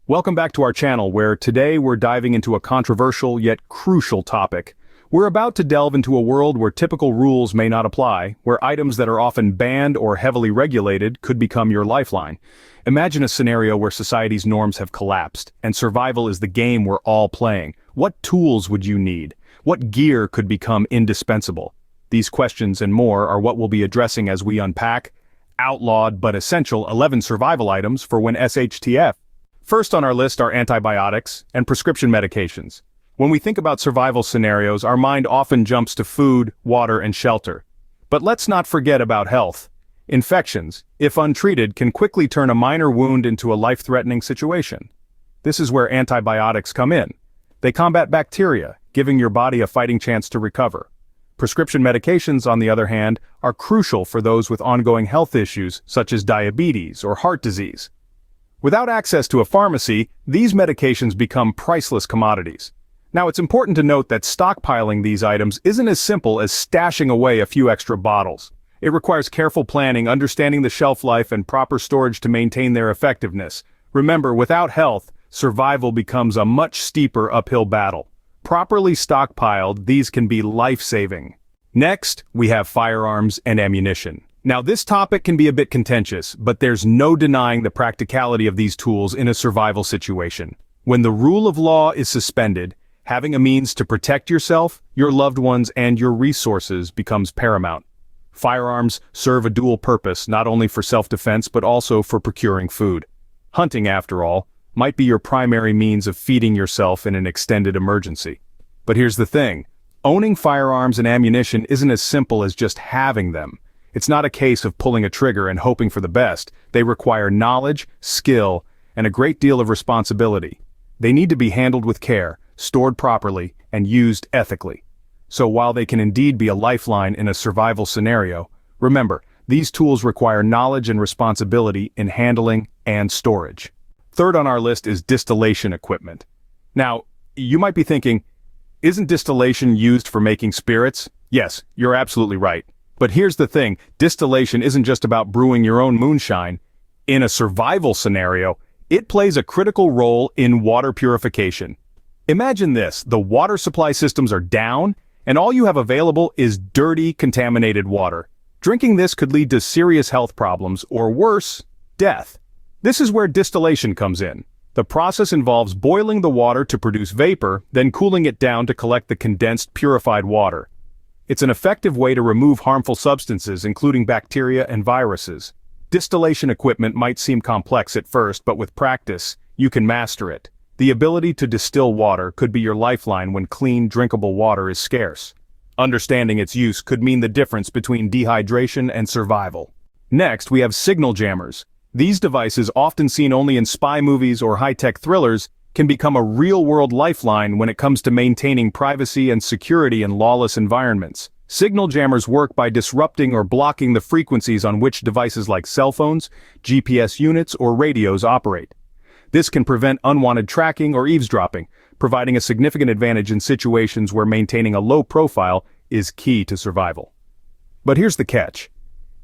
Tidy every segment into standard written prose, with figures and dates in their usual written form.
Welcome back to our channel where today we're diving into a controversial yet crucial topic. We're about to delve into a world where typical rules may not apply, where items that are often banned or heavily regulated could become your lifeline. Imagine a scenario where society's norms have collapsed, and survival is the game we're all playing. What tools would you need? What gear could become indispensable? These questions and more are what we'll be addressing as we unpack outlawed but essential 11 survival items for when SHTF. First on our list are antibiotics and prescription medications. When we think about survival scenarios, our mind often jumps to food, water, and shelter. But let's not forget about health. Infections, if untreated, can quickly turn a minor wound into a life-threatening situation. This is where antibiotics come in. They combat bacteria, giving your body a fighting chance to recover. Prescription medications, on the other hand, are crucial for those with ongoing health issues such as diabetes or heart disease. Without access to a pharmacy, these medications become priceless commodities. Now, it's important to note that stockpiling these items isn't as simple as stashing away a few extra bottles. It requires careful planning, understanding the shelf life, and proper storage to maintain their effectiveness. Remember, without health, survival becomes a much steeper uphill battle. Properly stockpiled, these can be life-saving. Next, we have firearms and ammunition. Now, this topic can be a bit contentious, but there's no denying the practicality of these tools in a survival situation. When the rule of law is suspended, having a means to protect yourself, your loved ones, and your resources becomes paramount. Firearms serve a dual purpose, not only for self-defense but also for procuring food. Hunting, after all, might be your primary means of feeding yourself in an extended emergency. But here's the thing. Owning firearms and ammunition isn't as simple as just having them. It's not a case of pulling a trigger and hoping for the best. They require knowledge, skill, and a great deal of responsibility. They need to be handled with care, stored properly, and used ethically. So while they can indeed be a lifeline in a survival scenario, remember, these tools require knowledge and responsibility in handling and storage. Third on our list is distillation equipment. Now, you might be thinking, isn't distillation used for making spirits? Yes, you're absolutely right. But here's the thing, distillation isn't just about brewing your own moonshine. In a survival scenario, it plays a critical role in water purification. Imagine this, the water supply systems are down, and all you have available is dirty, contaminated water. Drinking this could lead to serious health problems, or worse, death. This is where distillation comes in. The process involves boiling the water to produce vapor, then cooling it down to collect the condensed, purified water. It's an effective way to remove harmful substances, including bacteria and viruses. Distillation equipment might seem complex at first, but with practice, you can master it. The ability to distill water could be your lifeline when clean, drinkable water is scarce. Understanding its use could mean the difference between dehydration and survival. Next, we have signal jammers. These devices, often seen only in spy movies or high-tech thrillers, can become a real-world lifeline when it comes to maintaining privacy and security in lawless environments. Signal jammers work by disrupting or blocking the frequencies on which devices like cell phones, GPS units, or radios operate. This can prevent unwanted tracking or eavesdropping, providing a significant advantage in situations where maintaining a low profile is key to survival. But here's the catch.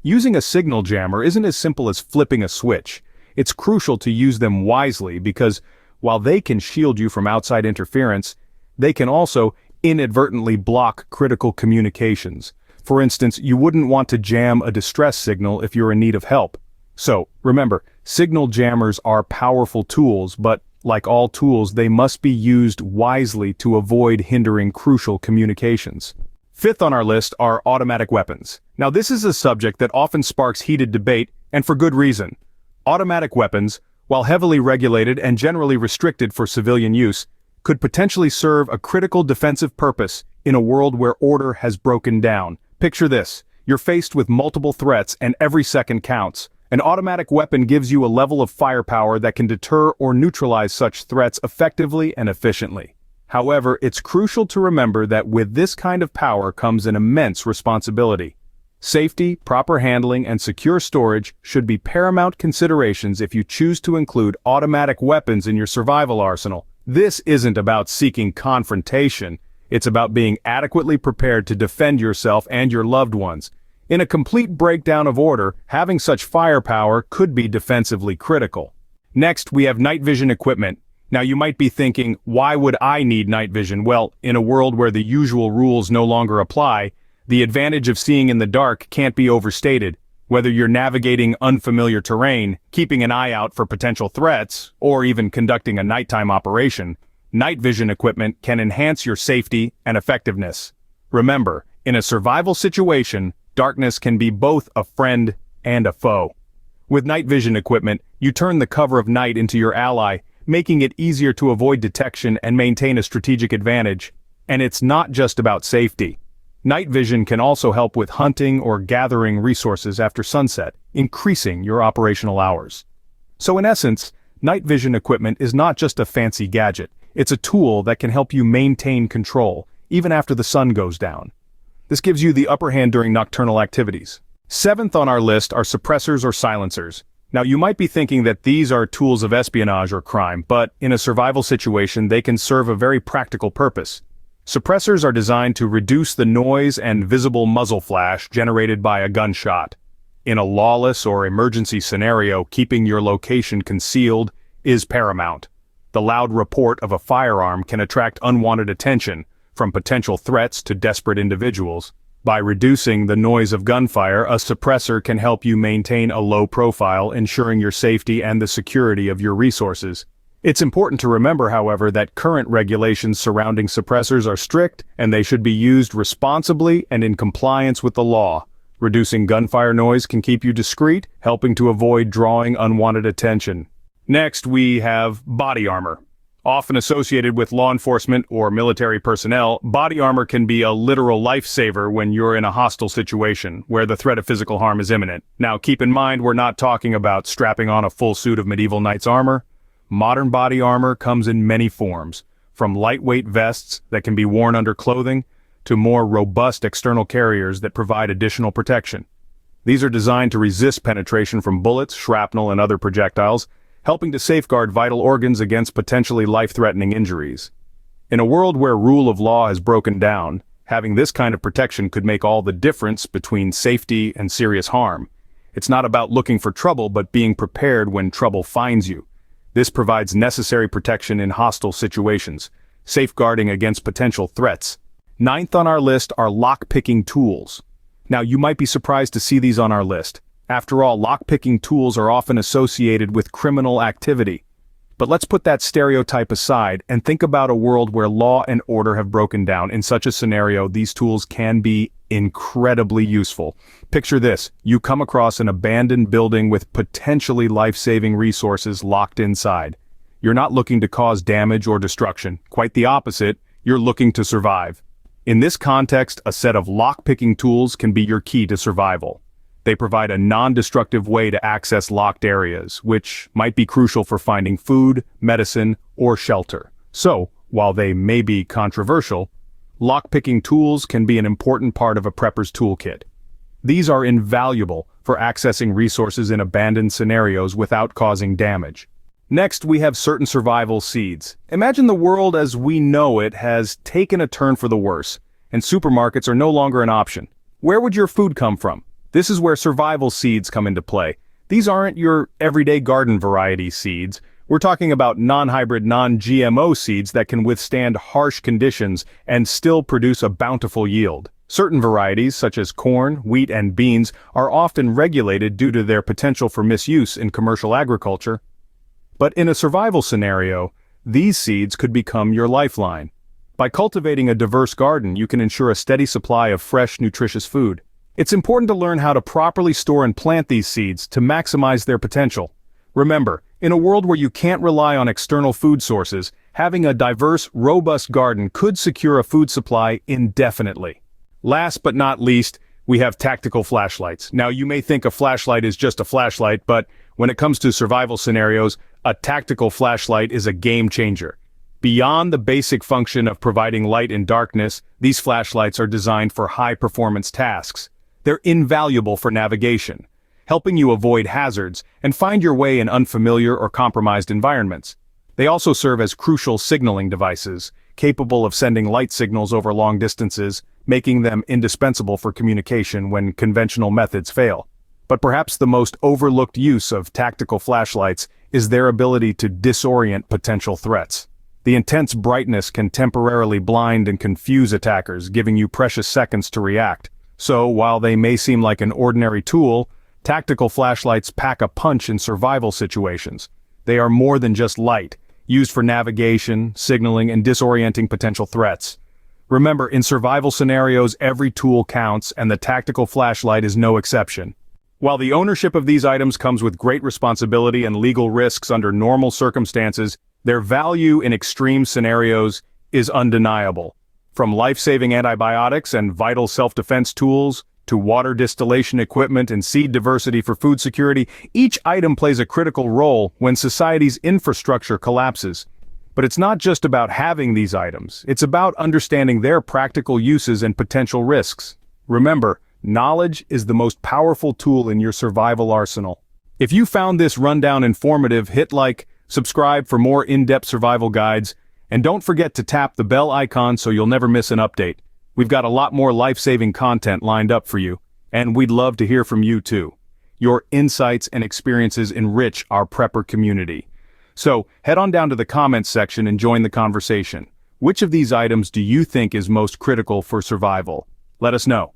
Using a signal jammer isn't as simple as flipping a switch. It's crucial to use them wisely because while they can shield you from outside interference, they can also inadvertently block critical communications. For instance, you wouldn't want to jam a distress signal if you're in need of help. So, remember, signal jammers are powerful tools, but like all tools, they must be used wisely to avoid hindering crucial communications. Fifth on our list are automatic weapons. Now, this is a subject that often sparks heated debate, and for good reason. Automatic weapons, while heavily regulated and generally restricted for civilian use, could potentially serve a critical defensive purpose in a world where order has broken down. Picture this, you're faced with multiple threats and every second counts. An automatic weapon gives you a level of firepower that can deter or neutralize such threats effectively and efficiently. However, it's crucial to remember that with this kind of power comes an immense responsibility. Safety, proper handling, and secure storage should be paramount considerations if you choose to include automatic weapons in your survival arsenal. This isn't about seeking confrontation, it's about being adequately prepared to defend yourself and your loved ones. In a complete breakdown of order, having such firepower could be defensively critical. Next, we have night vision equipment. Now you might be thinking, why would I need night vision? Well, in a world where the usual rules no longer apply, the advantage of seeing in the dark can't be overstated. Whether you're navigating unfamiliar terrain, keeping an eye out for potential threats, or even conducting a nighttime operation, night vision equipment can enhance your safety and effectiveness. Remember, in a survival situation, darkness can be both a friend and a foe. With night vision equipment, you turn the cover of night into your ally, making it easier to avoid detection and maintain a strategic advantage. And it's not just about safety. Night vision can also help with hunting or gathering resources after sunset, increasing your operational hours. So in essence, night vision equipment is not just a fancy gadget, it's a tool that can help you maintain control, even after the sun goes down. This gives you the upper hand during nocturnal activities. Seventh on our list are suppressors or silencers. Now you might be thinking that these are tools of espionage or crime, but in a survival situation they can serve a very practical purpose. Suppressors are designed to reduce the noise and visible muzzle flash generated by a gunshot. In a lawless or emergency scenario, keeping your location concealed is paramount. The loud report of a firearm can attract unwanted attention, from potential threats to desperate individuals. By reducing the noise of gunfire, a suppressor can help you maintain a low profile, ensuring your safety and the security of your resources. It's important to remember, however, that current regulations surrounding suppressors are strict and they should be used responsibly and in compliance with the law. Reducing gunfire noise can keep you discreet, helping to avoid drawing unwanted attention. Next, we have body armor. Often associated with law enforcement or military personnel, body armor can be a literal lifesaver when you're in a hostile situation where the threat of physical harm is imminent. Now, keep in mind, we're not talking about strapping on a full suit of medieval knights' armor. Modern body armor comes in many forms, from lightweight vests that can be worn under clothing to more robust external carriers that provide additional protection. These are designed to resist penetration from bullets, shrapnel, and other projectiles, helping to safeguard vital organs against potentially life-threatening injuries. In a world where rule of law has broken down, having this kind of protection could make all the difference between safety and serious harm. It's not about looking for trouble, but being prepared when trouble finds you. This provides necessary protection in hostile situations, safeguarding against potential threats. Ninth on our list are lock-picking tools. Now, you might be surprised to see these on our list. After all, lock-picking tools are often associated with criminal activity. But let's put that stereotype aside and think about a world where law and order have broken down. In such a scenario, these tools can be incredibly useful. Picture this: you come across an abandoned building with potentially life-saving resources locked inside. You're not looking to cause damage or destruction. Quite the opposite, you're looking to survive. In this context, a set of lock-picking tools can be your key to survival. They provide a non-destructive way to access locked areas, which might be crucial for finding food, medicine, or shelter. So, while they may be controversial, lock-picking tools can be an important part of a prepper's toolkit. These are invaluable for accessing resources in abandoned scenarios without causing damage. Next, we have certain survival seeds. Imagine the world as we know it has taken a turn for the worse, and supermarkets are no longer an option. Where would your food come from? This is where survival seeds come into play. These aren't your everyday garden variety seeds. We're talking about non-hybrid, non-GMO seeds that can withstand harsh conditions and still produce a bountiful yield. Certain varieties, such as corn, wheat, and beans, are often regulated due to their potential for misuse in commercial agriculture. But in a survival scenario, these seeds could become your lifeline. By cultivating a diverse garden, you can ensure a steady supply of fresh, nutritious food. It's important to learn how to properly store and plant these seeds to maximize their potential. Remember, in a world where you can't rely on external food sources, having a diverse, robust garden could secure a food supply indefinitely. Last but not least, we have tactical flashlights. Now, you may think a flashlight is just a flashlight, but when it comes to survival scenarios, a tactical flashlight is a game changer. Beyond the basic function of providing light in darkness, these flashlights are designed for high-performance tasks. They're invaluable for navigation, helping you avoid hazards and find your way in unfamiliar or compromised environments. They also serve as crucial signaling devices, capable of sending light signals over long distances, making them indispensable for communication when conventional methods fail. But perhaps the most overlooked use of tactical flashlights is their ability to disorient potential threats. The intense brightness can temporarily blind and confuse attackers, giving you precious seconds to react. So, while they may seem like an ordinary tool, tactical flashlights pack a punch in survival situations. They are more than just light, used for navigation, signaling, and disorienting potential threats. Remember, in survival scenarios, every tool counts, and the tactical flashlight is no exception. While the ownership of these items comes with great responsibility and legal risks under normal circumstances, their value in extreme scenarios is undeniable. From life-saving antibiotics and vital self-defense tools, to water distillation equipment and seed diversity for food security, each item plays a critical role when society's infrastructure collapses. But it's not just about having these items, it's about understanding their practical uses and potential risks. Remember, knowledge is the most powerful tool in your survival arsenal. If you found this rundown informative, hit like, subscribe for more in-depth survival guides, and don't forget to tap the bell icon so you'll never miss an update. We've got a lot more life-saving content lined up for you, and we'd love to hear from you too. Your insights and experiences enrich our prepper community. So, head on down to the comments section and join the conversation. Which of these items do you think is most critical for survival? Let us know.